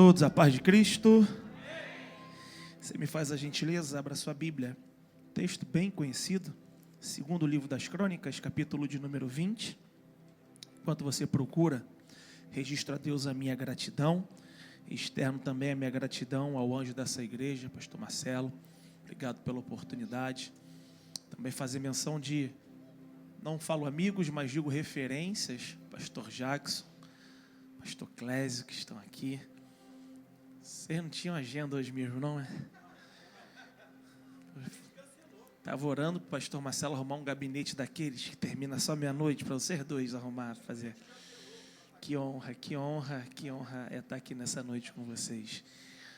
Todos, a paz de Cristo. Você me faz a gentileza, abra sua Bíblia. Texto bem conhecido, segundo livro das Crônicas, capítulo de número 20. Enquanto você procura, registro a Deus a minha gratidão. Externo também a minha gratidão ao anjo dessa igreja, pastor Marcelo. Obrigado pela oportunidade. Também fazer menção de, não falo amigos, mas digo referências, pastor Jackson, pastor Clésio, que estão aqui. Vocês não tinham agenda hoje mesmo, não é? Estava orando para o pastor Marcelo arrumar um gabinete daqueles que termina só meia-noite, para vocês dois arrumar, fazer. Que honra, que honra, que honra é estar aqui nessa noite com vocês.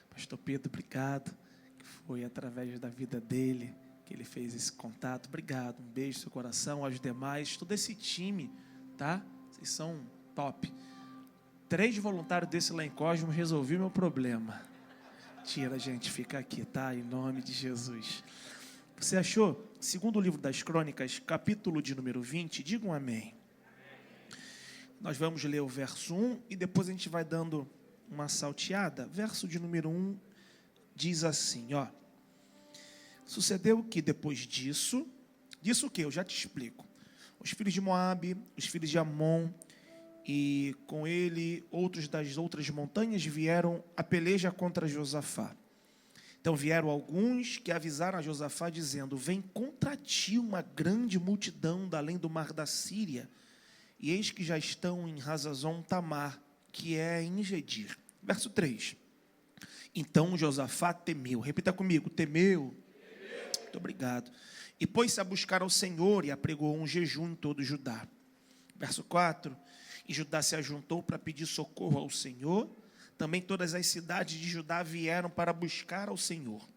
Pastor Pedro, obrigado, que foi através da vida dele que ele fez esse contato. Obrigado, um beijo no seu coração, aos demais, todo esse time, tá? Vocês são top. 3 voluntários desse lá em Cosmos resolveu meu problema. Tira, gente, fica aqui, tá? Em nome de Jesus. Você achou? Segundo o livro das Crônicas, capítulo de número 20, diga um amém. Nós vamos ler o verso 1 e depois a gente vai dando uma salteada. Verso de número 1 diz assim, ó. Sucedeu que depois disso o que? Eu já te explico. Os filhos de Moabe, os filhos de Amon, e com ele outros das outras montanhas vieram a peleja contra Josafá. Então vieram alguns que avisaram a Josafá dizendo: vem contra ti uma grande multidão da além do mar da Síria, e eis que já estão em Hazazon Tamar, que é em Gedir. Verso 3. Então Josafá temeu. Repita comigo, temeu. Muito obrigado. E pôs-se a buscar ao Senhor e apregou um jejum em todo Judá. Verso 4. E Judá se ajuntou para pedir socorro ao Senhor. Também todas as cidades de Judá vieram para buscar ao Senhor.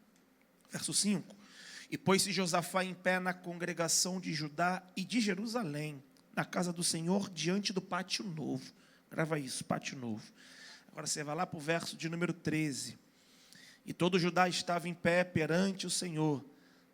Verso 5. E pôs-se Josafá em pé na congregação de Judá e de Jerusalém, na casa do Senhor, diante do pátio novo. Grava isso, pátio novo. Agora você vai lá para o verso de número 13. E todo Judá estava em pé perante o Senhor,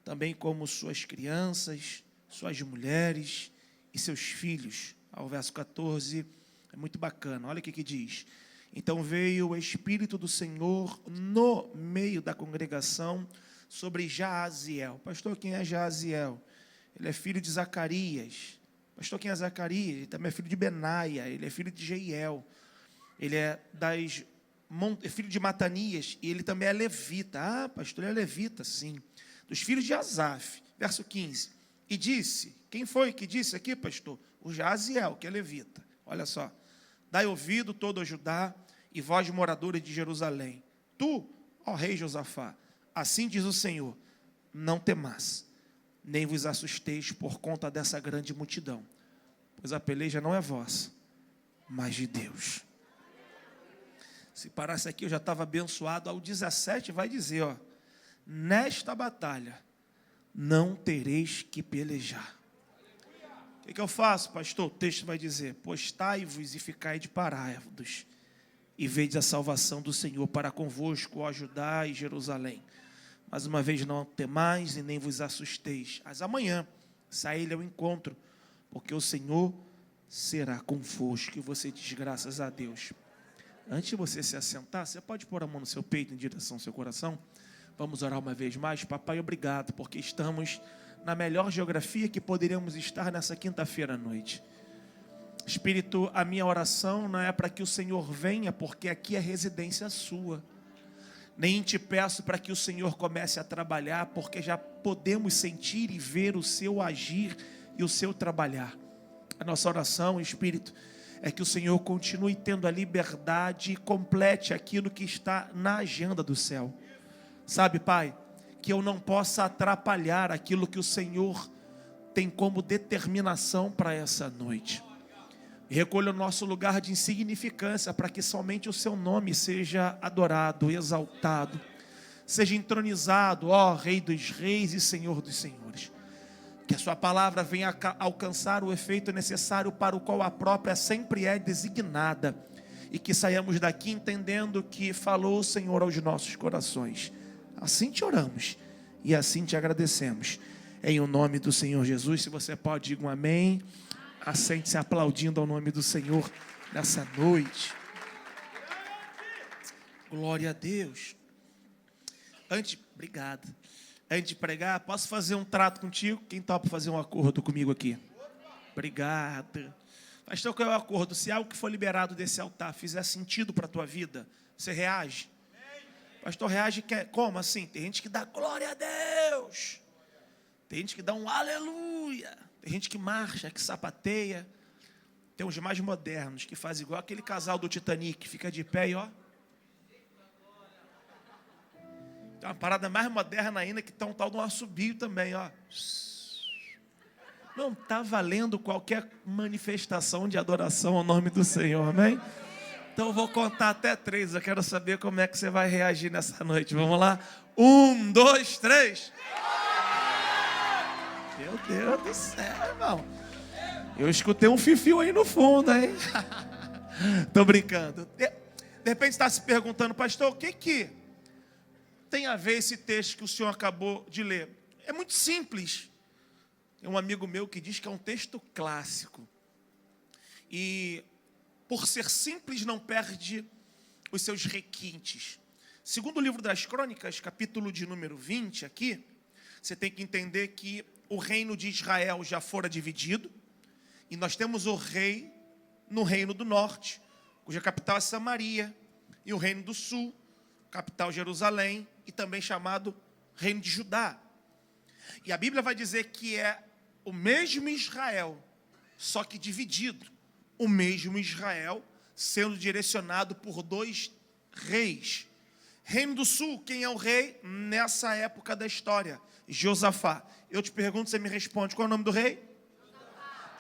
também como suas crianças, suas mulheres e seus filhos. Ao verso 14, é muito bacana, olha o que diz. Então veio o Espírito do Senhor no meio da congregação sobre Jaaziel. Pastor, quem é Jaaziel? Ele é filho de Zacarias. Pastor, quem é Zacarias? Ele também é filho de Benaia, ele é filho de Jeiel. Ele é filho de Matanias e ele também é levita. Ah, pastor, ele é levita, sim. Dos filhos de Asaf. Verso 15. E disse, quem foi que disse aqui, pastor? O Jaaziel, que é levita. Olha só. Dai ouvido todo o Judá e vós, moradores de Jerusalém. Tu, ó rei Josafá, assim diz o Senhor, não temais, nem vos assusteis por conta dessa grande multidão, pois a peleja não é vossa, mas de Deus. Se parasse aqui, eu já estava abençoado. Ao 17 vai dizer, ó, nesta batalha não tereis que pelejar. O que eu faço, pastor? O texto vai dizer, postai-vos e ficai de parados, e vedes a salvação do Senhor para convosco, ó Judá e Jerusalém. Mais uma vez, não temais e nem vos assusteis. Mas amanhã, saí-lhe ao encontro, porque o Senhor será convosco. E você diz graças a Deus. Antes de você se assentar, você pode pôr a mão no seu peito em direção ao seu coração? Vamos orar uma vez mais. Papai, obrigado, porque estamos na melhor geografia que poderíamos estar nessa quinta-feira à noite. Espírito, a minha oração não é para que o Senhor venha, porque aqui é residência sua. Nem te peço para que o Senhor comece a trabalhar, porque já podemos sentir e ver o seu agir e o seu trabalhar. A nossa oração, Espírito, é que o Senhor continue tendo a liberdade e complete aquilo que está na agenda do céu. Sabe, Pai, que eu não possa atrapalhar aquilo que o Senhor tem como determinação para essa noite. Recolha o nosso lugar de insignificância para que somente o seu nome seja adorado, exaltado, seja entronizado, ó Rei dos Reis e Senhor dos Senhores. Que a sua palavra venha alcançar o efeito necessário para o qual a própria sempre é designada, e que saiamos daqui entendendo que falou o Senhor aos nossos corações. Assim te oramos e assim te agradecemos. Em o nome do Senhor Jesus, se você pode, diga um amém. Assente-se aplaudindo ao nome do Senhor nessa noite. Glória a Deus. Obrigado. Antes de pregar, posso fazer um trato contigo? Quem topa fazer um acordo comigo aqui? Obrigado. Pastor, qual é o acordo? Se algo que for liberado desse altar fizer sentido para a tua vida, você reage? Pastor, reage como assim? Tem gente que dá glória a Deus. Tem gente que dá um aleluia. Tem gente que marcha, que sapateia. Tem uns mais modernos que fazem igual aquele casal do Titanic, fica de pé e ó. Tem uma parada mais moderna ainda que tá um tal de um assobio também, ó. Não está valendo qualquer manifestação de adoração ao nome do Senhor, amém? Então eu vou contar até 3, eu quero saber como é que você vai reagir nessa noite. Vamos lá? 1, 2, 3. Meu Deus do céu, irmão. Eu escutei um fifio aí no fundo, hein? Tô brincando. De repente está se perguntando, pastor, o que tem a ver esse texto que o senhor acabou de ler? É muito simples. Tem um amigo meu que diz que é um texto clássico. E, por ser simples, não perde os seus requintes. Segundo o livro das Crônicas, capítulo de número 20, aqui, você tem que entender que o reino de Israel já fora dividido. E nós temos o rei no reino do norte, cuja capital é Samaria. E o reino do sul, capital Jerusalém, e também chamado reino de Judá. E a Bíblia vai dizer que é o mesmo Israel, só que dividido. O mesmo Israel sendo direcionado por 2 reis. Reino do sul, quem é o rei nessa época da história? Josafá. Eu te pergunto, você me responde, qual é o nome do rei?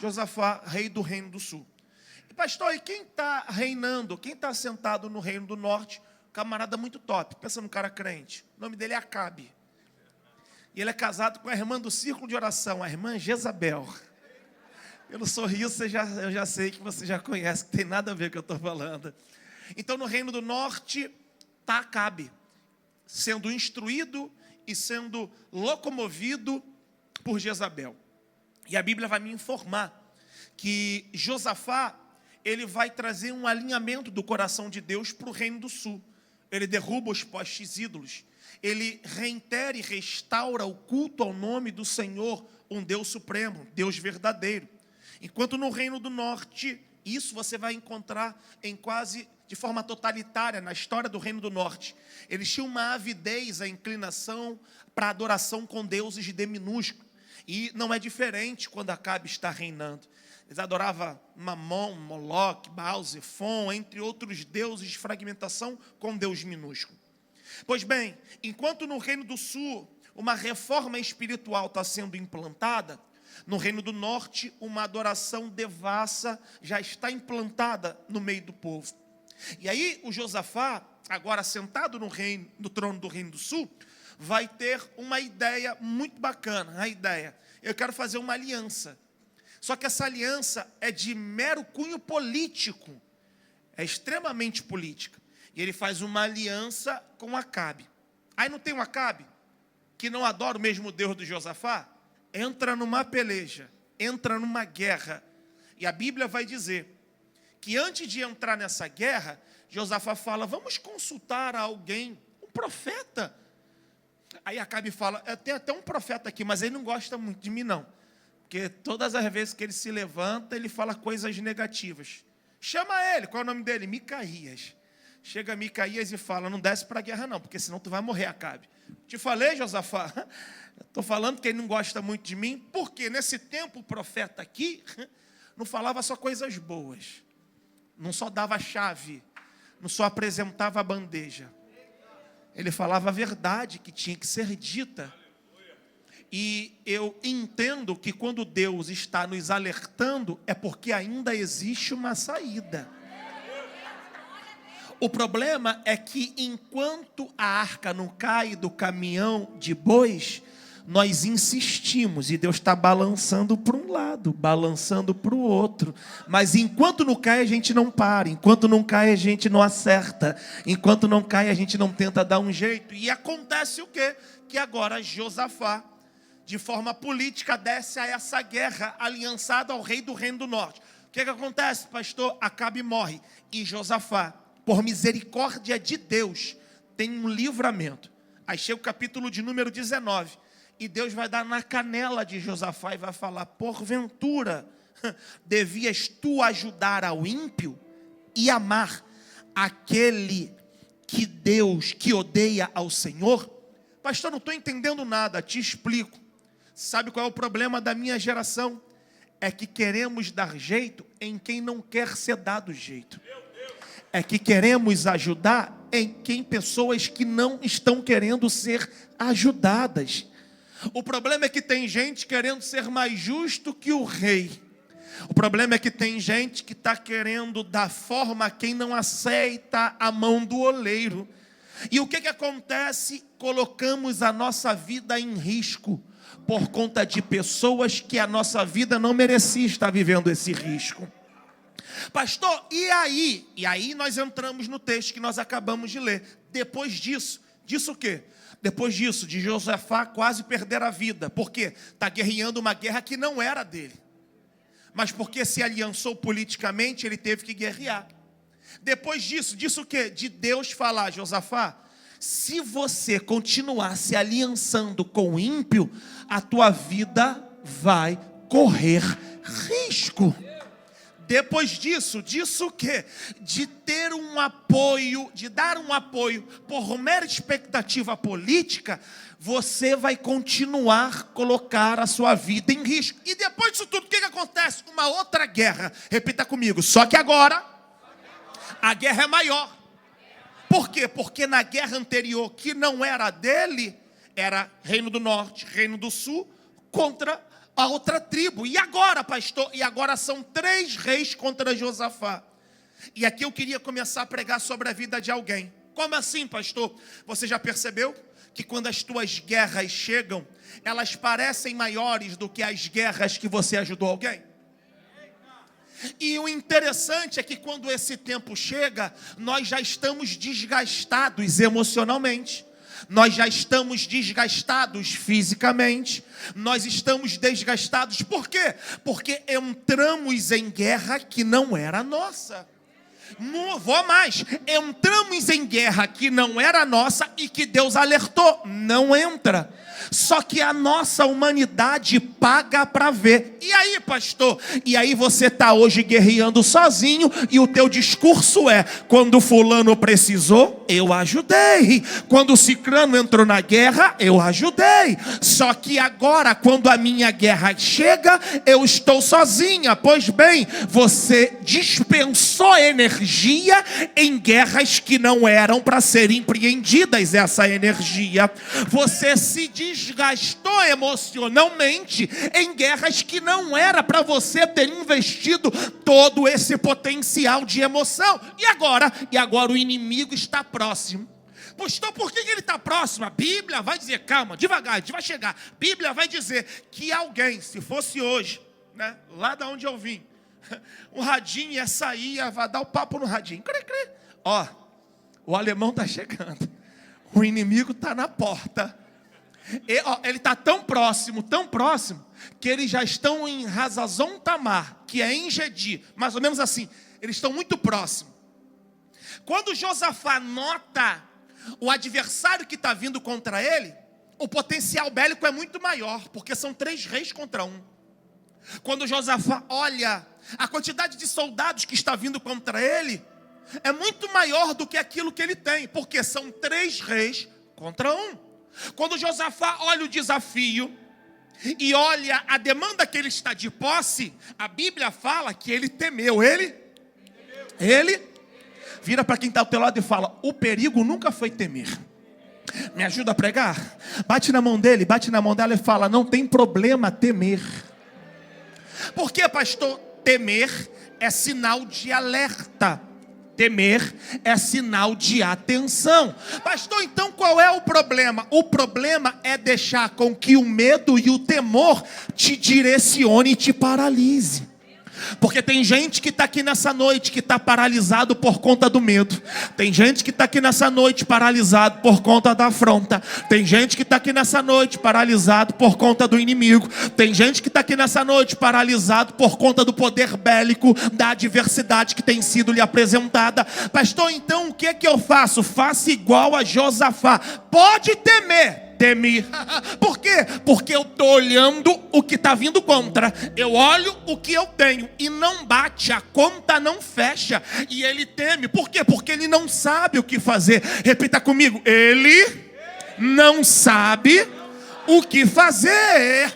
Josafá, rei do reino do sul. E pastor, e quem está reinando? Quem está sentado no reino do norte? Camarada muito top, pensa num cara crente. O nome dele é Acabe. E ele é casado com a irmã do círculo de oração, a irmã Jezabel. Pelo sorriso, eu já sei que você já conhece, que tem nada a ver com o que eu estou falando. Então, no reino do norte, está Acabe, sendo instruído e sendo locomovido por Jezabel. E a Bíblia vai me informar que Josafá, ele vai trazer um alinhamento do coração de Deus para o reino do sul. Ele derruba os postes ídolos. Ele reitera e restaura o culto ao nome do Senhor, um Deus supremo, Deus verdadeiro. Enquanto no reino do norte, isso você vai encontrar em quase de forma totalitária na história do reino do norte. Eles tinham uma avidez, a inclinação para adoração com deuses de D minúsculo. E não é diferente quando Acabe está reinando. Eles adoravam Mamon, Moloque, Baal, Zefon, entre outros deuses de fragmentação com Deus minúsculo. Pois bem, enquanto no reino do sul uma reforma espiritual está sendo implantada, no reino do norte uma adoração devassa já está implantada no meio do povo. E aí o Josafá, agora sentado no trono do reino do sul, vai ter uma ideia muito bacana. A ideia, eu quero fazer uma aliança. Só que essa aliança é de mero cunho político. É extremamente política. E ele faz uma aliança com Acabe. Aí não tem um Acabe, que não adora o mesmo Deus do Josafá? Entra numa peleja, entra numa guerra. E a Bíblia vai dizer que antes de entrar nessa guerra, Josafá fala, vamos consultar alguém, um profeta. Aí Acabe fala, tem até um profeta aqui, mas ele não gosta muito de mim não. Porque todas as vezes que ele se levanta, ele fala coisas negativas. Chama ele, qual é o nome dele? Micaías. Chega Micaías e fala, não desce para a guerra não, porque senão tu vai morrer, Acabe. Te falei, Josafá, estou falando que ele não gosta muito de mim, porque nesse tempo o profeta aqui não falava só coisas boas, não só dava chave, não só apresentava a bandeja. Ele falava a verdade que tinha que ser dita. E eu entendo que quando Deus está nos alertando, é porque ainda existe uma saída. O problema é que enquanto a arca não cai do caminhão de bois, nós insistimos e Deus está balançando para um lado, balançando para o outro. Mas enquanto não cai, a gente não para. Enquanto não cai, a gente não acerta. Enquanto não cai, a gente não tenta dar um jeito. E acontece o quê? Que agora Josafá, de forma política, desce a essa guerra aliançada ao rei do reino do norte. O que acontece, pastor? Acabe morre. E Josafá, por misericórdia de Deus, tem um livramento. Aí chega o capítulo de número 19. E Deus vai dar na canela de Josafá e vai falar: porventura, devias tu ajudar ao ímpio e amar aquele que odeia ao Senhor? Pastor, não estou entendendo nada, te explico. Sabe qual é o problema da minha geração? É que queremos dar jeito em quem não quer ser dado jeito. É que queremos ajudar em pessoas que não estão querendo ser ajudadas. O problema é que tem gente querendo ser mais justo que o rei. O problema é que tem gente que está querendo dar forma a quem não aceita a mão do oleiro. E o que acontece? Colocamos a nossa vida em risco por conta de pessoas que a nossa vida não merecia estar vivendo esse risco. Pastor, e aí? E aí nós entramos no texto que nós acabamos de ler. Depois disso o quê? Depois disso, de Josafá quase perder a vida. Por quê? Está guerreando uma guerra que não era dele. Mas porque se aliançou politicamente, ele teve que guerrear. Depois disso o quê? De Deus falar: Josafá, se você continuar se aliançando com o ímpio, a tua vida vai correr risco. Depois disso o quê? De ter um apoio, de dar um apoio por mera expectativa política, você vai continuar a colocar a sua vida em risco. E depois disso tudo, o que acontece? Uma outra guerra. Repita comigo: só que agora a guerra é maior. Por quê? Porque na guerra anterior, que não era dele, era Reino do Norte, Reino do Sul, contra a outra tribo. E agora, pastor? E agora são 3 reis contra Josafá. E aqui eu queria começar a pregar sobre a vida de alguém. Como assim, pastor? Você já percebeu que quando as tuas guerras chegam, elas parecem maiores do que as guerras que você ajudou alguém? E o interessante é que quando esse tempo chega, nós já estamos desgastados emocionalmente. Nós já estamos desgastados fisicamente. Nós estamos desgastados. Por quê? Porque entramos em guerra que não era nossa. Não vou mais. Entramos em guerra que não era nossa e que Deus alertou: não entra. Só que a nossa humanidade paga para ver. E aí, pastor? E aí você está hoje guerreando sozinho e o teu discurso é: quando fulano precisou, eu ajudei. Quando cicrano entrou na guerra, eu ajudei. Só que agora, quando a minha guerra chega, eu estou sozinha. Pois bem, você dispensou energia em guerras que não eram para serem empreendidas. Essa energia, você se desgastou emocionalmente em guerras que não era para você ter investido todo esse potencial de emoção. E agora o inimigo está próximo. Pastor, por que ele está próximo? A Bíblia vai dizer, calma, devagar, a gente vai chegar. A Bíblia vai dizer que alguém, se fosse hoje, né, lá da onde eu vim, o radinho ia sair, ia dar o papo no radinho. Ó, o alemão está chegando. O inimigo está na porta. Ele está tão próximo, que eles já estão em Hazazon Tamar, que é em Gedi, mais ou menos assim. Eles estão muito próximos. Quando Josafá nota o adversário que está vindo contra ele, o potencial bélico é muito maior, porque são 3 reis contra 1. Quando Josafá olha a quantidade de soldados que está vindo contra ele, é muito maior do que aquilo que ele tem, porque são 3 reis contra 1. Quando Josafá olha o desafio e olha a demanda que ele está de posse, a Bíblia fala que ele temeu. Ele vira para quem está ao teu lado e fala: o perigo nunca foi temer. Me ajuda a pregar? Bate na mão dele, bate na mão dela e fala: não tem problema temer. Por que, pastor? Temer é sinal de alerta. Temer é sinal de atenção. Pastor, então qual é o problema? O problema é deixar com que o medo e o temor te direcione e te paralise. Porque tem gente que está aqui nessa noite que está paralisado por conta do medo. Tem gente que está aqui nessa noite paralisado por conta da afronta. Tem gente que está aqui nessa noite paralisado por conta do inimigo. Tem gente que está aqui nessa noite paralisado por conta do poder bélico, da adversidade que tem sido lhe apresentada. Pastor, então o que é que eu faço? Faça igual a Josafá. Pode temer. Teme. Por quê? Porque eu estou olhando o que está vindo contra. Eu olho o que eu tenho e não bate, a conta não fecha. E ele teme. Por quê? Porque ele não sabe o que fazer. Repita comigo. Ele não sabe o que fazer.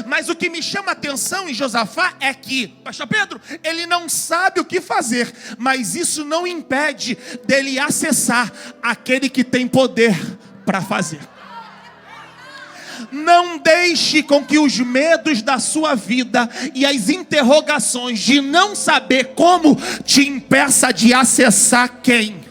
Mas o que me chama a atenção em Josafá é que, pastor Pedro, ele não sabe o que fazer, mas isso não impede dele acessar aquele que tem poder para fazer. Não deixe com que os medos da sua vida e as interrogações de não saber como te impeça de acessar quem?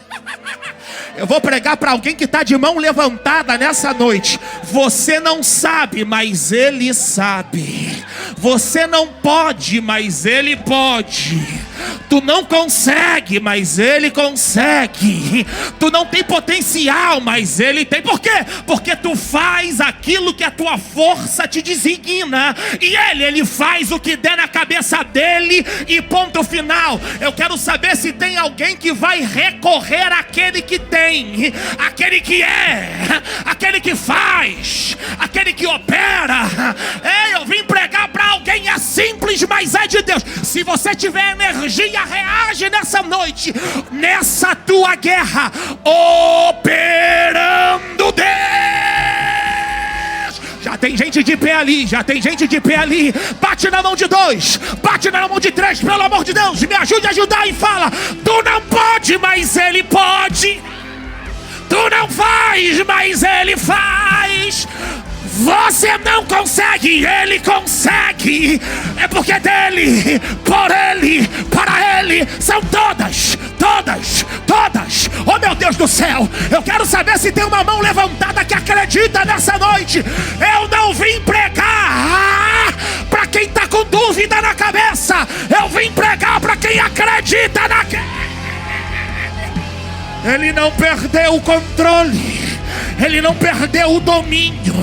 Eu vou pregar para alguém que está de mão levantada nessa noite. Você não sabe, mas Ele sabe. Você não pode, mas Ele pode. Tu não consegue, mas Ele consegue. Tu não tem potencial, mas Ele tem. Por quê? Porque tu faz aquilo que a tua força te designa. E Ele faz o que der na cabeça dele. E ponto final. Eu quero saber se tem alguém que vai recorrer àquele que tem, aquele que é, aquele que faz, aquele que opera. Ei, eu vim pregar para alguém, é simples, mas é de Deus. Se você tiver energia, reage nessa noite, nessa tua guerra, operando Deus. Já tem gente de pé ali, já tem gente de pé ali. Bate na mão de 2, bate na mão de 3, pelo amor de Deus, me ajude a ajudar e fala: tu não pode, mas Ele pode. Tu não faz, mas Ele faz. Você não consegue, Ele consegue. É porque dele, por Ele, para Ele são todas. Oh meu Deus do céu, eu quero saber se tem uma mão levantada que acredita nessa noite. Eu não vim pregar para quem está com dúvida na cabeça. Eu vim pregar para quem acredita Ele não perdeu o controle. Ele não perdeu o domínio.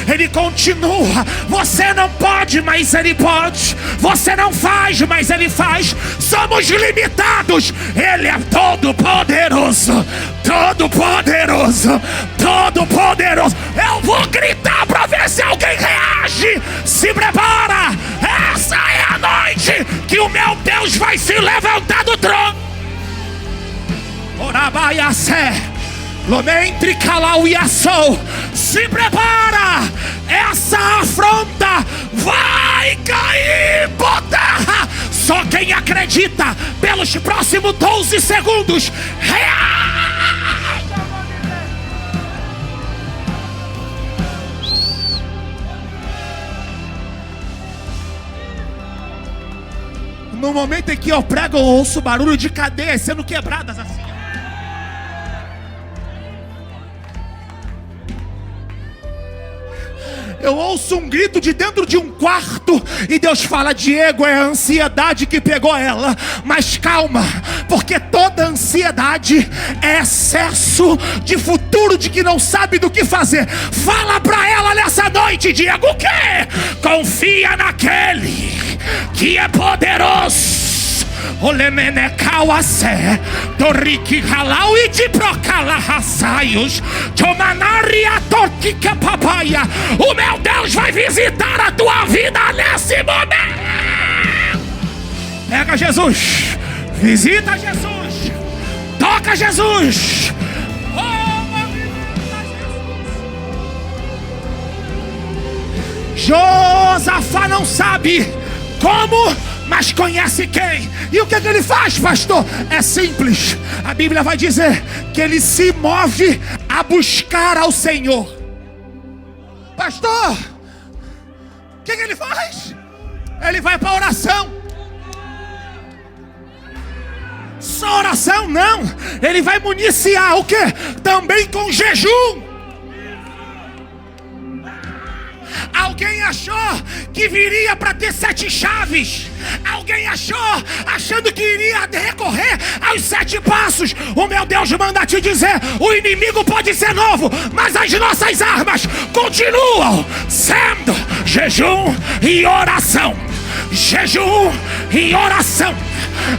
Ele continua. Você não pode, mas Ele pode. Você não faz, mas Ele faz. Somos limitados. Ele é todo poderoso. Todo poderoso. Todo poderoso. Eu vou gritar para ver se alguém reage. Se prepara. Essa é a noite que o meu Deus vai se levantar do trono. Orabaiaçé, Lomentre Calau e Assou. Se prepara, essa afronta vai cair por terra. Só quem acredita, pelos próximos 12 segundos, no momento em que eu prego, eu ouço barulho de cadeias sendo quebradas assim. Eu ouço um grito de dentro de um quarto e Deus fala: Diego, é a ansiedade que pegou ela. Mas calma, porque toda ansiedade é excesso de futuro, de que não sabe do que fazer. Fala para ela nessa noite, Diego, o quê? Confia naquele que é poderoso. Olemenecauacé, Toriki Halau e de Procala Rassaios, Tomanaria Torquica Papaya. O meu Deus vai visitar a tua vida nesse momento. Pega Jesus, visita Jesus, toca Jesus. Josafá não sabe como, mas conhece quem. E o que ele faz, pastor? É simples. A Bíblia vai dizer que ele se move a buscar ao Senhor. Pastor, o que ele faz? Ele vai para a oração. Só oração não. Ele vai municiar o quê? Também com jejum. Alguém achou que viria para ter 7 chaves. Alguém achando que iria recorrer aos 7 passos. O meu Deus manda te dizer: o inimigo pode ser novo, mas as nossas armas continuam sendo jejum e oração. Jejum e oração.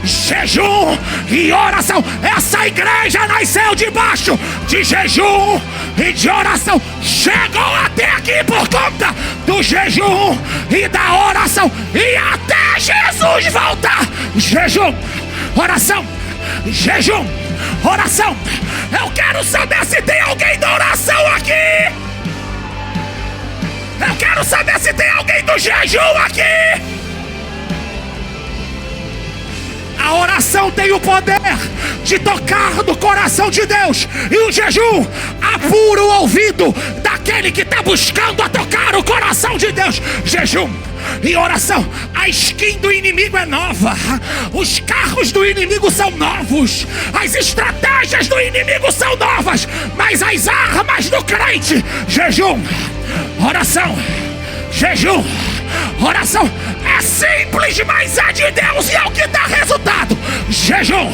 Jejum e oração. Essa igreja nasceu debaixo de jejum e de oração. Chegou até aqui por conta do jejum e da oração. E até Jesus voltar. Jejum, oração, jejum, oração. Eu quero saber se tem alguém da oração aqui. Eu quero saber se tem alguém do jejum aqui. A oração tem o poder de tocar no coração de Deus. E o jejum apura o ouvido daquele que está buscando a tocar o coração de Deus. Jejum e oração. A skin do inimigo é nova. Os carros do inimigo são novos. As estratégias do inimigo são novas. Mas as armas do crente: jejum, oração, jejum, oração. É simples, mas é de Deus e é o que dá resultado. Jejum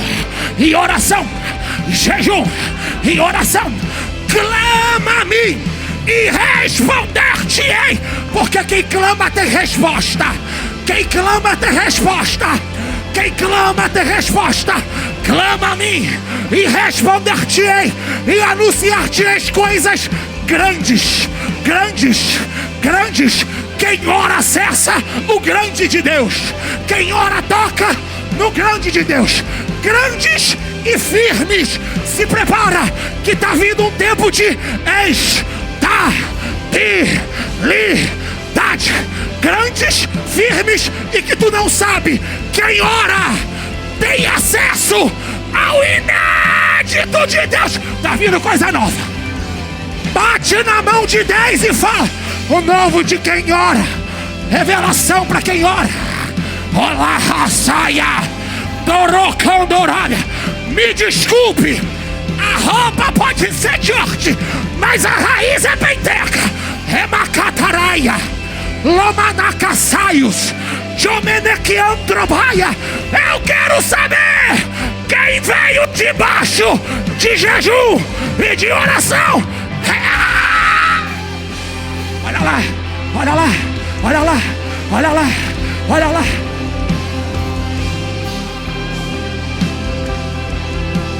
e oração. Jejum e oração. Clama a mim e responder-te-ei. Porque quem clama tem resposta. Quem clama tem resposta. Quem clama tem resposta. Clama a mim e responder-te-ei. E anunciar-te-ei coisas grandes. Grandes, grandes. Quem ora acessa o grande de Deus. Quem ora toca no grande de Deus. Grandes e firmes. Se prepara que está vindo um tempo de estabilidade. Grandes, firmes e que tu não sabe. Quem ora tem acesso ao inédito de Deus. Está vindo coisa nova. Bate na mão de 10 e fala: o novo de quem ora. Revelação para quem ora. Olá, raçaia. Dorocão dourada. Me desculpe. A roupa pode ser de horte, mas a raiz é penteca. É macataraia. Lomanacassaios. Jomenequiantrobaia. Eu quero saber quem veio debaixo de jejum e de oração. Olha lá, olha lá, olha lá, olha lá, olha lá.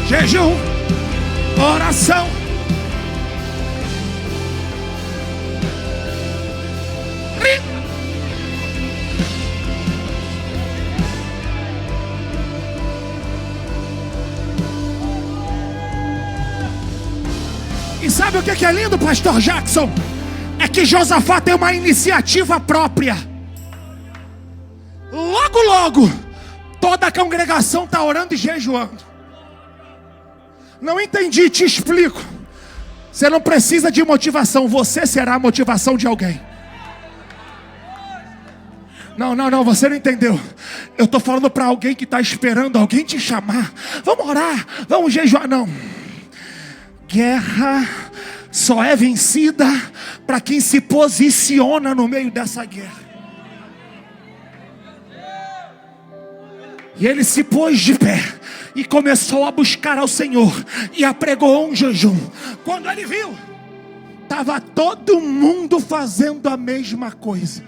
Jejum, oração. E sabe o que é lindo, pastor Jackson? É que Josafá tem uma iniciativa própria. Logo, logo, toda a congregação está orando e jejuando. Não entendi, te explico. Você não precisa de motivação, você será a motivação de alguém. Não, você não entendeu. Eu estou falando para alguém que está esperando alguém te chamar. Vamos orar, vamos jejuar. Não. Guerra só é vencida para quem se posiciona no meio dessa guerra. E ele se pôs de pé e começou a buscar ao Senhor e apregou um jejum. Quando ele viu, estava todo mundo fazendo a mesma coisa.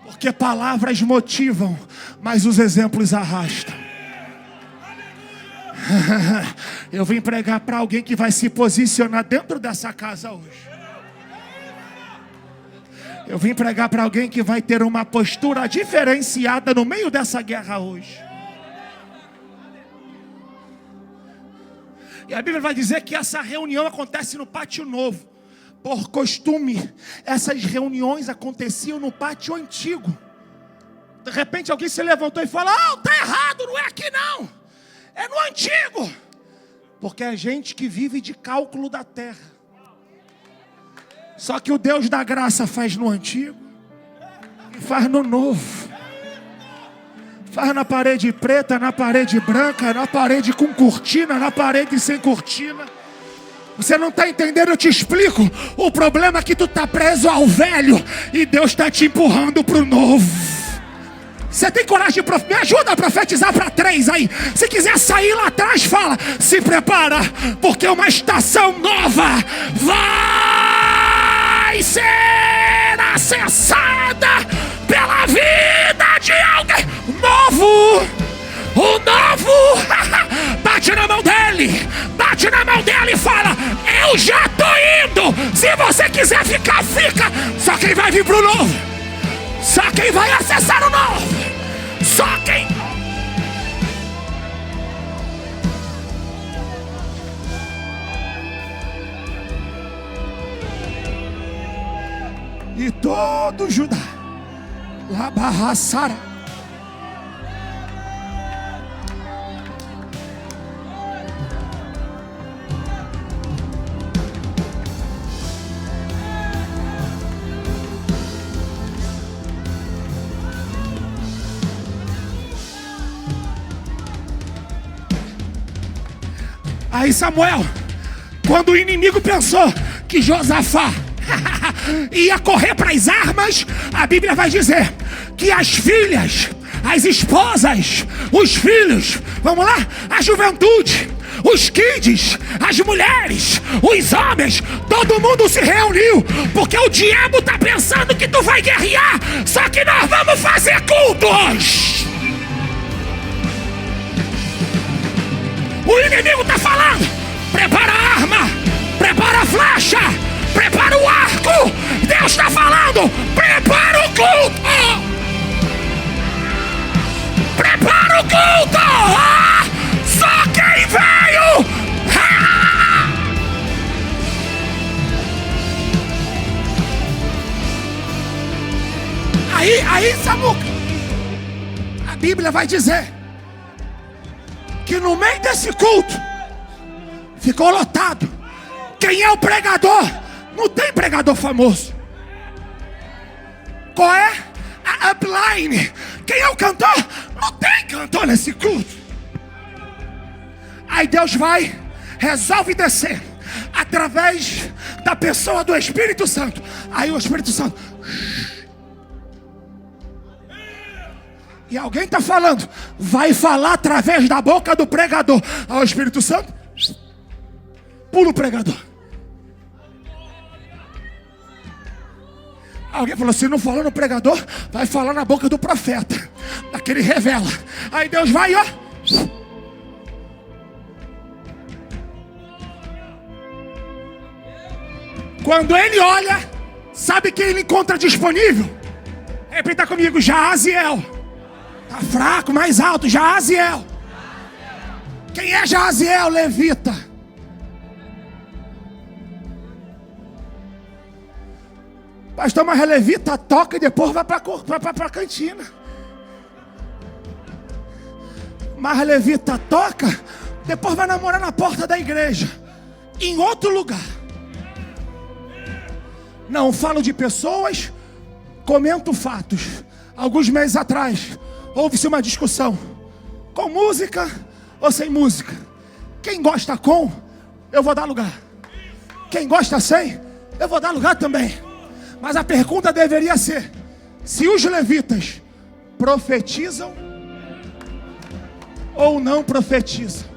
Porque palavras motivam, mas os exemplos arrastam. Eu vim pregar para alguém que vai se posicionar dentro dessa casa hoje. Eu vim pregar para alguém que vai ter uma postura diferenciada no meio dessa guerra hoje. E a Bíblia vai dizer que essa reunião acontece no Pátio Novo. Por costume, essas reuniões aconteciam no pátio antigo. De repente alguém se levantou e falou: está errado, não é aqui não. É no antigo. Porque é gente que vive de cálculo da terra. Só que o Deus da graça faz no antigo e faz no novo. Faz na parede preta, na parede branca, na parede com cortina, na parede sem cortina. Você não está entendendo, eu te explico. O problema é que tu está preso ao velho e Deus está te empurrando para o novo. Você tem coragem de profetizar? Me ajuda a profetizar para 3 aí. Se quiser sair lá atrás, fala: se prepara, porque uma estação nova vai ser acessada pela vida de alguém novo. O novo. Bate na mão dele. Bate na mão dele e fala: eu já tô indo. Se você quiser ficar, fica. Só quem vai vir pro novo. Só quem vai acessar o novo. Só quem... E todo Judá, Labarrassara, aí Samuel, quando o inimigo pensou que Josafá ia correr para as armas, a Bíblia vai dizer que as filhas, as esposas, os filhos, vamos lá, a juventude, os kids, as mulheres, os homens, todo mundo se reuniu, porque o diabo está pensando que tu vai guerrear, só que nós vamos fazer cultos. O inimigo está falando: prepara a arma, prepara a flecha, prepara o arco. Deus está falando: prepara o culto. Prepara o culto. Só quem veio. Aí, Samuca, a Bíblia vai dizer que no meio desse culto ficou lotado. Quem é o pregador? Não tem pregador famoso. Qual é a upline? Quem é o cantor? Não tem cantor nesse culto. Aí Deus vai, resolve descer através da pessoa do Espírito Santo. Aí o Espírito Santo... E alguém está falando, vai falar através da boca do pregador. Aí o Espírito Santo pula o pregador. Alguém falou: se não falou no pregador, vai falar na boca do profeta. Daquele revela. Aí Deus vai, ó. Quando ele olha, sabe quem ele encontra disponível? Repita comigo: Jaaziel. Tá fraco, mais alto, Jaaziel. Quem é Jaaziel? Levita. Pastor, mas a levita toca e depois vai para a cantina. Mas a levita toca, depois vai namorar na porta da igreja, em outro lugar. Não falo de pessoas, comento fatos. Alguns meses atrás houve-se uma discussão: com música ou sem música? Quem gosta com, eu vou dar lugar. Quem gosta sem, eu vou dar lugar também. Mas a pergunta deveria ser: se os levitas profetizam ou não profetizam?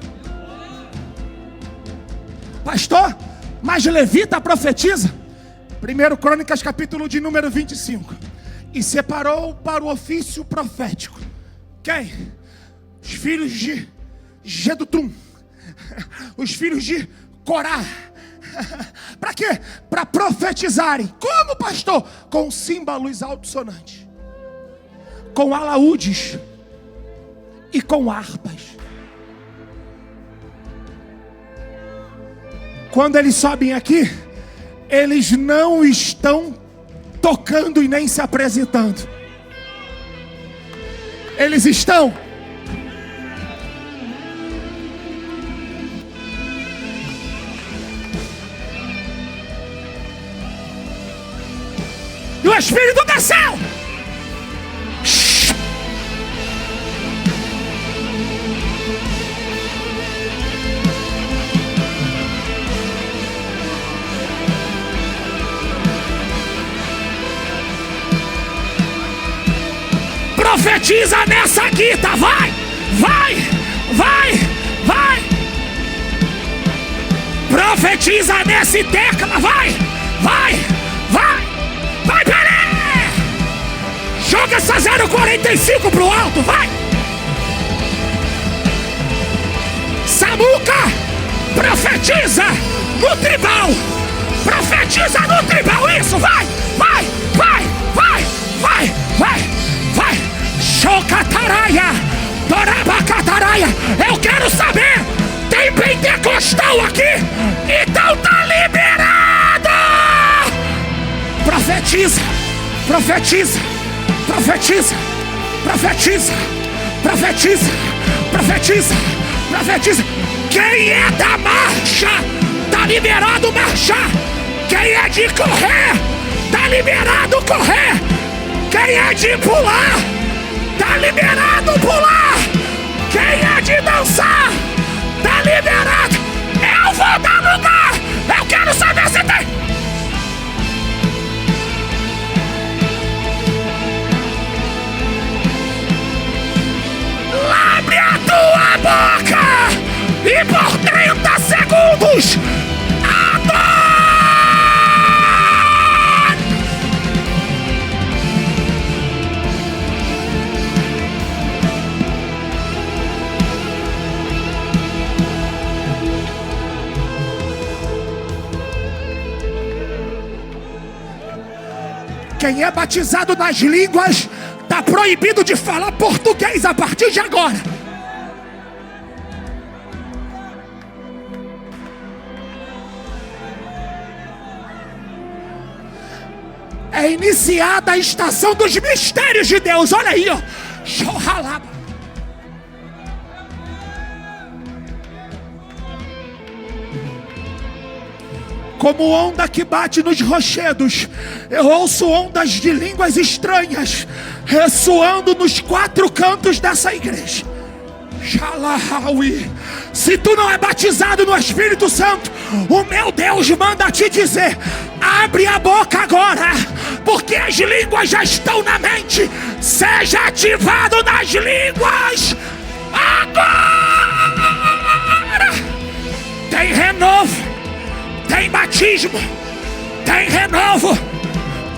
Pastor, mas levita profetiza? 1 Crônicas capítulo de número 25. E separou para o ofício profético quem? Os filhos de Jedutum, os filhos de Corá. Para quê? Para profetizarem. Como, pastor? Com símbolos altissonantes, com alaúdes e com harpas. Quando eles sobem aqui, eles não estão tocando e nem se apresentando. Eles estão e o Espírito desceu. Profetiza nessa guita, vai, vai, vai, vai. Profetiza nesse tecla, vai, vai, vai, vai, Pelé. Joga essa 0,45 pro alto, vai. Samuca, profetiza no tribal. Profetiza no tribal, isso, vai, vai, vai, vai, vai, vai, vai. Chocataraia, Dorabacataraia. Eu quero saber, tem pentecostal aqui? Então tá liberado. Profetiza, profetiza, profetiza, profetiza, profetiza, profetiza, profetiza. Quem é da marcha, tá liberado marchar. Quem é de correr, tá liberado correr. Quem é de pular, tá liberado pular. Quem é de dançar, tá liberado. Eu vou dar lugar. Eu quero saber se tem. Abre a tua boca e por 30 segundos adora. Quem é batizado nas línguas está proibido de falar português a partir de agora. É iniciada a estação dos mistérios de Deus. Olha aí, ó. Shohalaba. Como onda que bate nos rochedos, eu ouço ondas de línguas estranhas ressoando nos 4 cantos dessa igreja. Shalahawi. Se tu não é batizado no Espírito Santo, o meu Deus manda te dizer: abre a boca agora, porque as línguas já estão na mente. Seja ativado nas línguas agora. Tem renovo, tem batismo, tem renovo,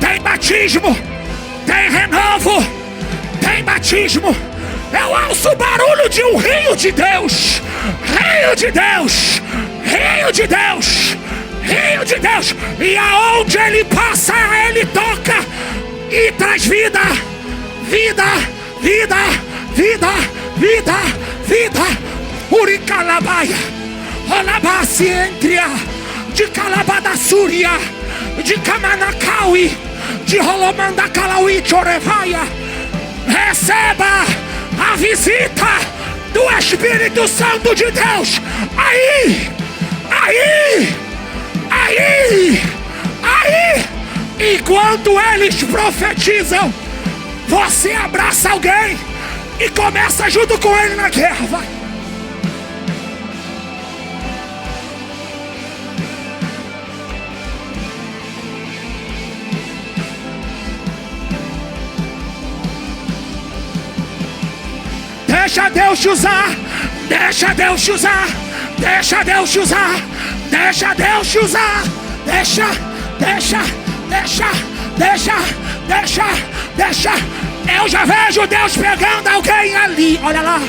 tem batismo, tem renovo, tem batismo. Eu ouço o barulho de um rio de Deus, rio de Deus, rio de Deus, rio de Deus. E aonde ele passa, ele toca e traz vida, vida, vida, vida, vida, vida. Uricalabaia, Olabacientria, de Calabadassúria, de Camanacauí, de Rolomandacalauí, Chorevaia. Receba a visita do Espírito Santo de Deus. Aí, aí, aí, aí. Enquanto eles profetizam, você abraça alguém e começa junto com ele na guerra. Vai. Deixa Deus te usar, deixa Deus te usar, deixa Deus te usar, deixa Deus te usar, deixa, deixa, deixa, deixa, deixa, deixa. Eu já vejo Deus pegando alguém ali, olha lá.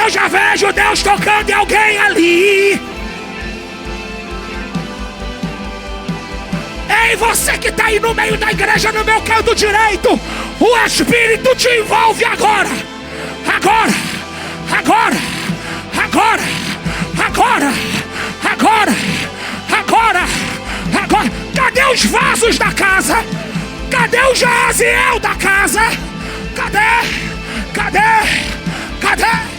Eu já vejo Deus tocando em alguém ali. Ei, você que está aí no meio da igreja, no meu canto direito, o Espírito te envolve agora, agora, agora, agora, agora, agora, agora, agora. Cadê os vasos da casa? Cadê o Jaziel da casa? Cadê? Cadê? Cadê?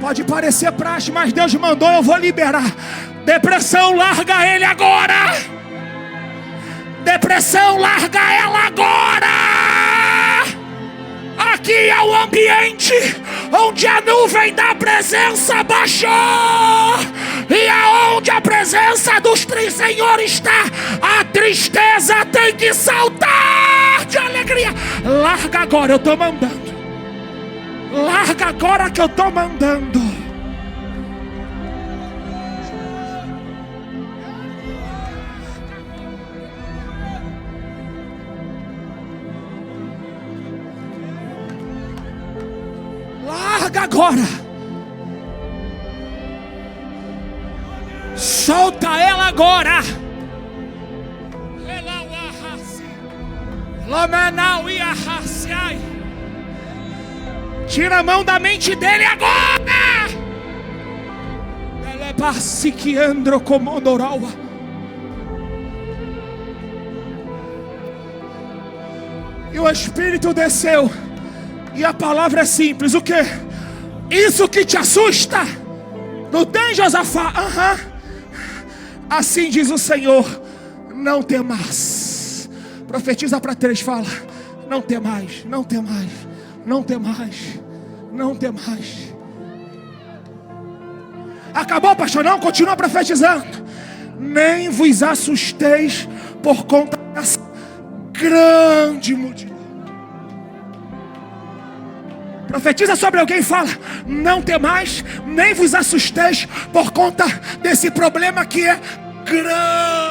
Pode parecer praxe, mas Deus mandou, eu vou liberar. Depressão, larga ele agora. Depressão, larga ela agora. Aqui é o ambiente onde a nuvem da presença baixou. E aonde a presença dos três senhores está, a tristeza tem que saltar de alegria. Larga agora, eu estou mandando. Larga agora que eu estou mandando. Larga agora. Solta ela agora. Tira a mão da mente dele agora. E o Espírito desceu. E a palavra é simples. O que? Isso que te assusta? Não tem, Josafá? Assim diz o Senhor: não temas. Profetiza para 3, fala: não temais, não temais, não temais, não temais. Acabou, pastor? Não, continua profetizando. Nem vos assusteis por conta dessa grande multidão. Profetiza sobre alguém e fala: não temais, nem vos assusteis por conta desse problema que é grande.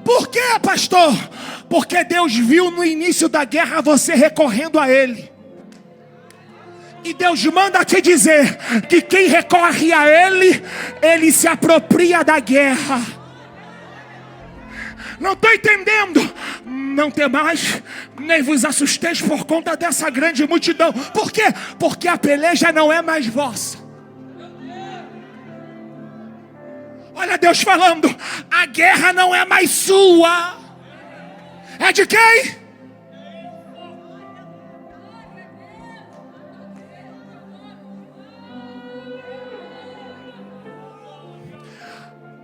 Por quê, pastor? Porque Deus viu no início da guerra você recorrendo a Ele. E Deus manda te dizer que quem recorre a Ele, Ele se apropria da guerra. Não estou entendendo. Não temais, nem vos assusteis por conta dessa grande multidão. Por quê? Porque a peleja não é mais vossa. Olha Deus falando: a guerra não é mais sua. É de quem?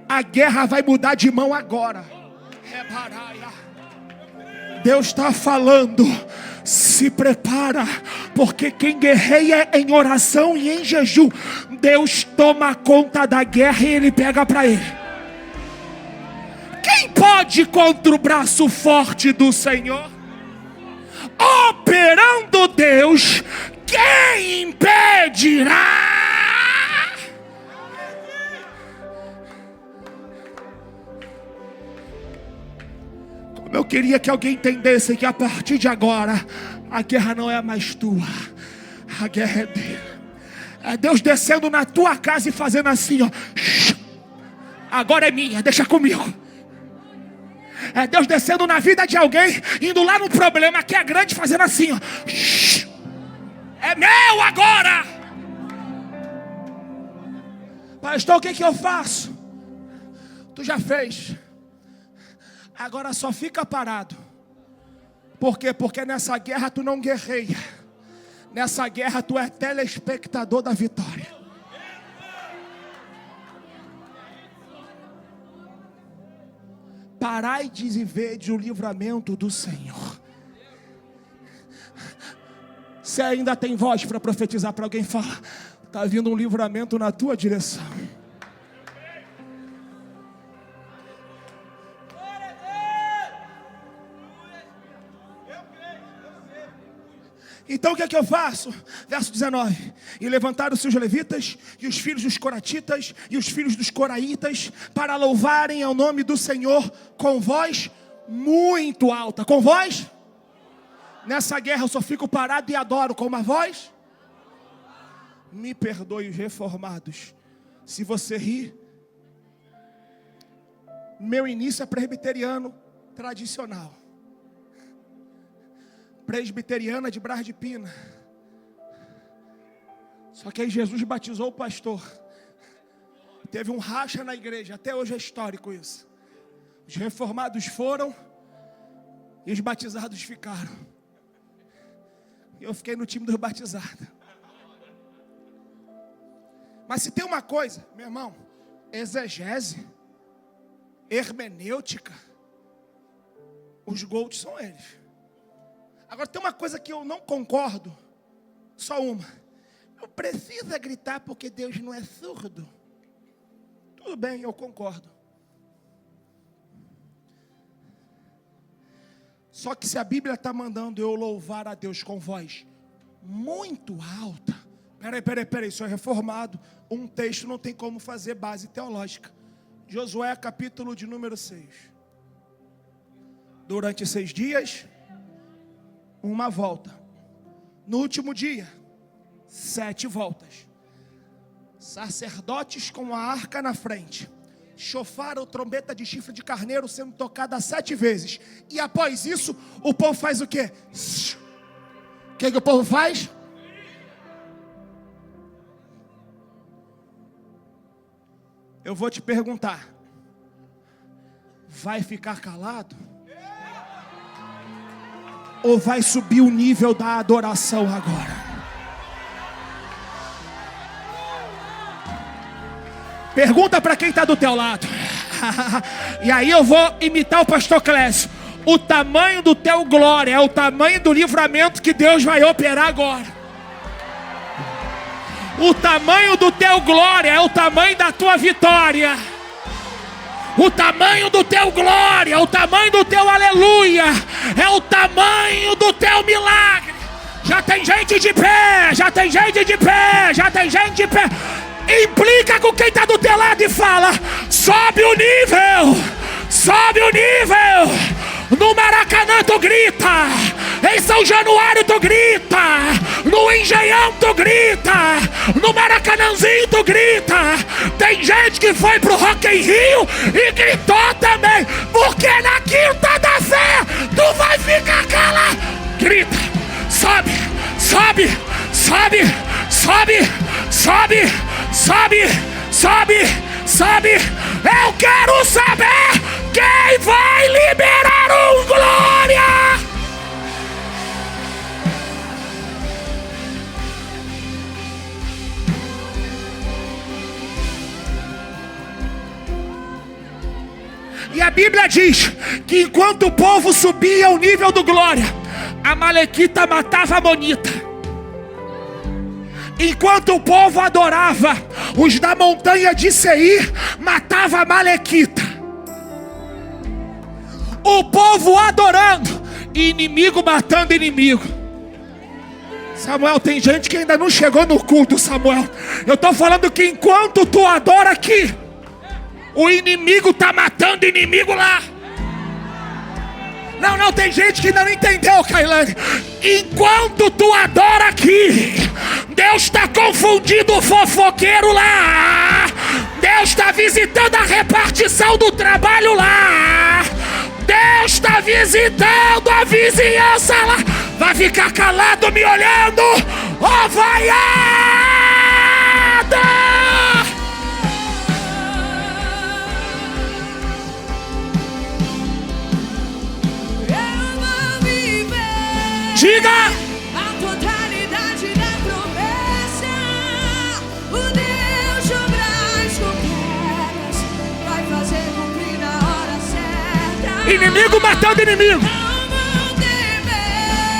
A guerra vai mudar de mão agora. Deus está falando: se prepara, porque quem guerreia em oração e em jejum, Deus toma conta da guerra e Ele pega para Ele. Quem pode contra o braço forte do Senhor? Operando Deus, quem impedirá? Eu queria que alguém entendesse que a partir de agora a guerra não é mais tua, a guerra é dele. É Deus descendo na tua casa e fazendo assim, ó: agora é minha, deixa comigo. É Deus descendo na vida de alguém, indo lá no problema que é grande, fazendo assim, ó: é meu agora. Pastor, o que eu faço? Tu já fez. Agora só fica parado. Por quê? Porque nessa guerra tu não guerreia. Nessa guerra tu é telespectador da vitória. Parai de ver o livramento do Senhor. Se ainda tem voz para profetizar para alguém, fala: está vindo um livramento na tua direção. Então o que é que eu faço? Verso 19: e levantaram-se os levitas, e os filhos dos coratitas, e os filhos dos coraitas, para louvarem ao nome do Senhor com voz muito alta. Com voz? Nessa guerra eu só fico parado e adoro com uma voz. Me perdoe os reformados se você rir. Meu início é presbiteriano tradicional. Presbiteriana de Brás de Pina. Só que aí Jesus batizou o pastor. Teve um racha na igreja. Até hoje é histórico isso. Os reformados foram E os batizados ficaram. E eu fiquei no time dos batizados. Mas se tem uma coisa, meu irmão, exegese, hermenêutica, os GOATs são eles. Agora tem uma coisa que eu não concordo, só uma. Não precisa gritar porque Deus não é surdo. Tudo bem, eu concordo. Só que se a Bíblia está mandando eu louvar a Deus com voz muito alta. Peraí, isso é reformado. Um texto não tem como fazer base teológica. Josué capítulo de número 6. Durante 6 dias, uma volta. No último dia, 7 voltas. Sacerdotes com a arca na frente. Chofar ou trombeta de chifre de carneiro sendo tocada 7 vezes. E após isso, o povo faz o quê? O que o povo faz? Eu vou te perguntar. Vai ficar calado? Ou vai subir o nível da adoração agora? Pergunta para quem está do teu lado. E aí eu vou imitar o pastor Clécio. O tamanho do teu glória é o tamanho do livramento que Deus vai operar agora. O tamanho do teu glória é o tamanho da tua vitória. O tamanho do teu glória, o tamanho do teu aleluia, é o tamanho do teu milagre. Já tem gente de pé, já tem gente de pé, já tem gente de pé. Implica com quem está do teu lado e fala: sobe o nível, sobe o nível. No Maracanã tu grita, em São Januário tu grita, no Engenhão tu grita, no Maracanãzinho tu grita. Tem gente que foi pro Rock in Rio e gritou também, porque na quinta da fé tu vai ficar calado. Grita, sobe, sobe, sobe, sobe, sobe, sobe, sobe, sobe. Eu quero saber quem vai liberar um glória. E a Bíblia diz que enquanto o povo subia ao nível do glória, a Malequita matava a Amonita. Enquanto o povo adorava, os da montanha de Seir matavam a Malequita. O povo adorando, e inimigo matando inimigo. Samuel, tem gente que ainda não chegou no culto, Samuel. Eu estou falando que enquanto tu adora aqui, o inimigo está matando inimigo lá. Não, tem gente que ainda não entendeu, Kailane. Enquanto tu adora aqui, Deus está confundindo o fofoqueiro lá. Deus está visitando a repartição do trabalho lá. Deus está visitando a vizinhança lá. Vai ficar calado me olhando, ó vaiada! Diga! A totalidade da promessa, o Deus de obras completas vai fazer cumprir na hora certa. Inimigo matando inimigo. Não temer,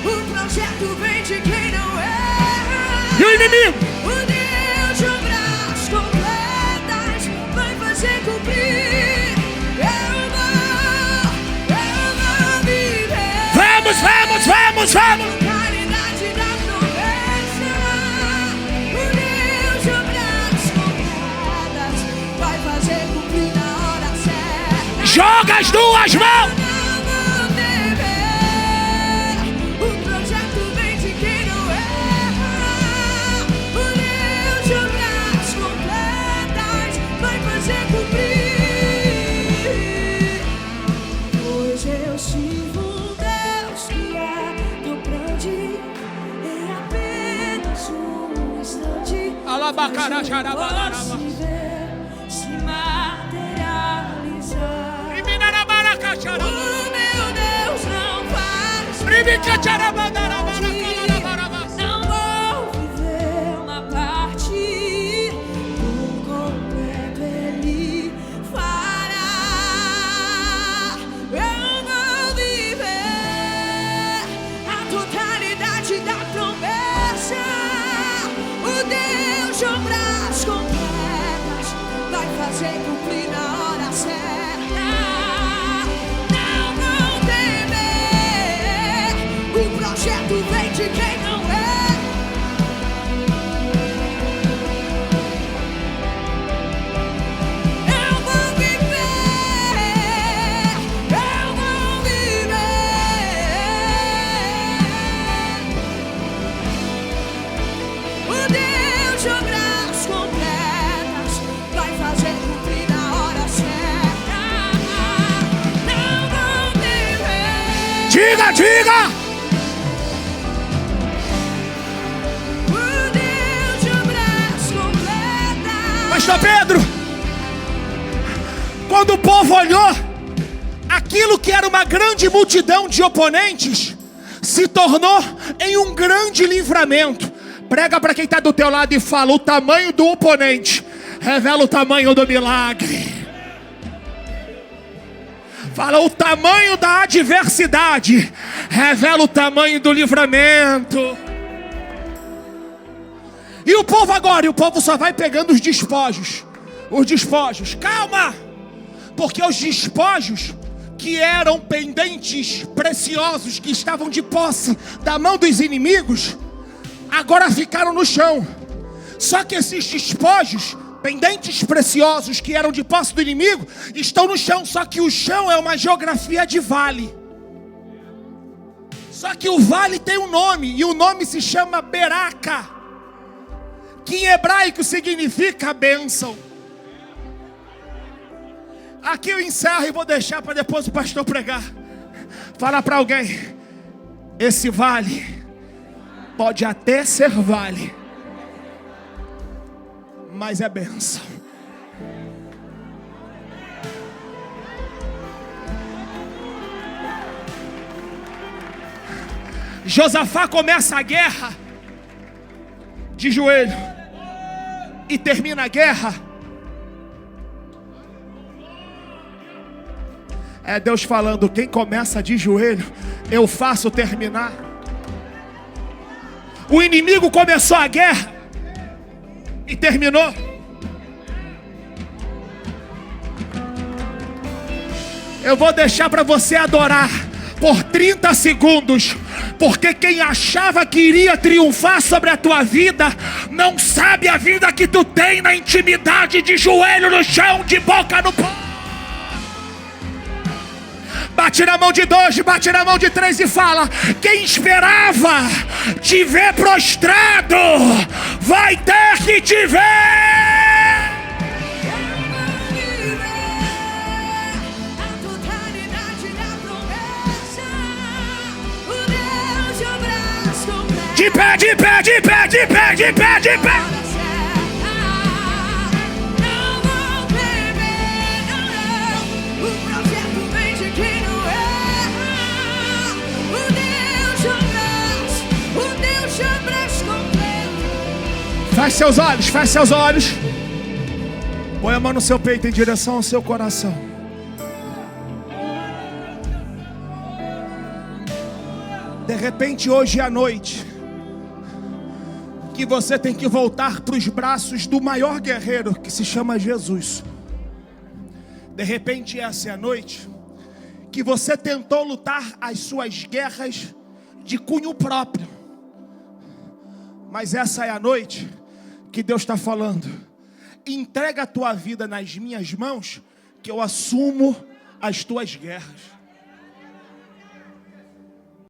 o projeto vem de quem não é. E o inimigo? O Deus de obras completas vai fazer cumprir. Vamos! Caridade da promessa, o Deus de obras completas vai fazer cumprir na hora certa. Joga as duas mãos! Não temer, o projeto vem de quem não erra. O Deus de obras completas vai fazer cumprir. Hoje eu sirvo se materializar. O meu Não vou viver uma parte do completo Ele fará. Eu vou viver a totalidade da promessa. O Deus de obras completas vai fazer cumprir na hora certa. Não vou temer, o projeto vem de quem não é. Eu vou viver, eu vou viver. O Deus de obras completas vai fazer cumprir na hora certa. Não vou temer. Diga! O Deus de obras completas. Pastor Pedro, quando o povo olhou, aquilo que era uma grande multidão de oponentes se tornou em um grande livramento. Prega para quem está do teu lado e fala: o tamanho do oponente revela o tamanho do milagre. Fala: o tamanho da adversidade revela o tamanho do livramento. E o povo agora, e o povo só vai pegando os despojos. Os despojos, calma! Porque os despojos que eram pendentes preciosos, que estavam de posse da mão dos inimigos, agora ficaram no chão. Só que esses despojos, pendentes preciosos que eram de posse do inimigo, estão no chão. Só que o chão é uma geografia de vale. Só que o vale tem um nome, e o nome se chama Beraca, que em hebraico significa bênção. Aqui eu encerro e vou deixar para depois o pastor pregar. Fala para alguém: esse vale pode até ser vale, mas é bênção. Josafá começa a guerra de joelho e termina a guerra. É Deus falando: quem começa de joelho, eu faço terminar. O inimigo começou a guerra e terminou. Eu vou deixar para você adorar por 30 segundos, porque quem achava que iria triunfar sobre a tua vida não sabe a vida que tu tem na intimidade, de joelho no chão, de boca no pó. Bate na mão de 2, bate na mão de 3 e fala: quem esperava te ver prostrado, vai ter que te ver. De pé, de pé, de pé, de pé, de pé, de pé. Não vou temer, não. O projeto vem de quem não erra. O Deus de obras completo. Feche seus olhos, feche seus olhos. Põe a mão no seu peito em direção ao seu coração. De repente, hoje à noite, que você tem que voltar para os braços do maior guerreiro, que se chama Jesus. De repente, essa é a noite que você tentou lutar as suas guerras de cunho próprio. Mas essa é a noite que Deus está falando: entrega a tua vida nas minhas mãos, que eu assumo as tuas guerras.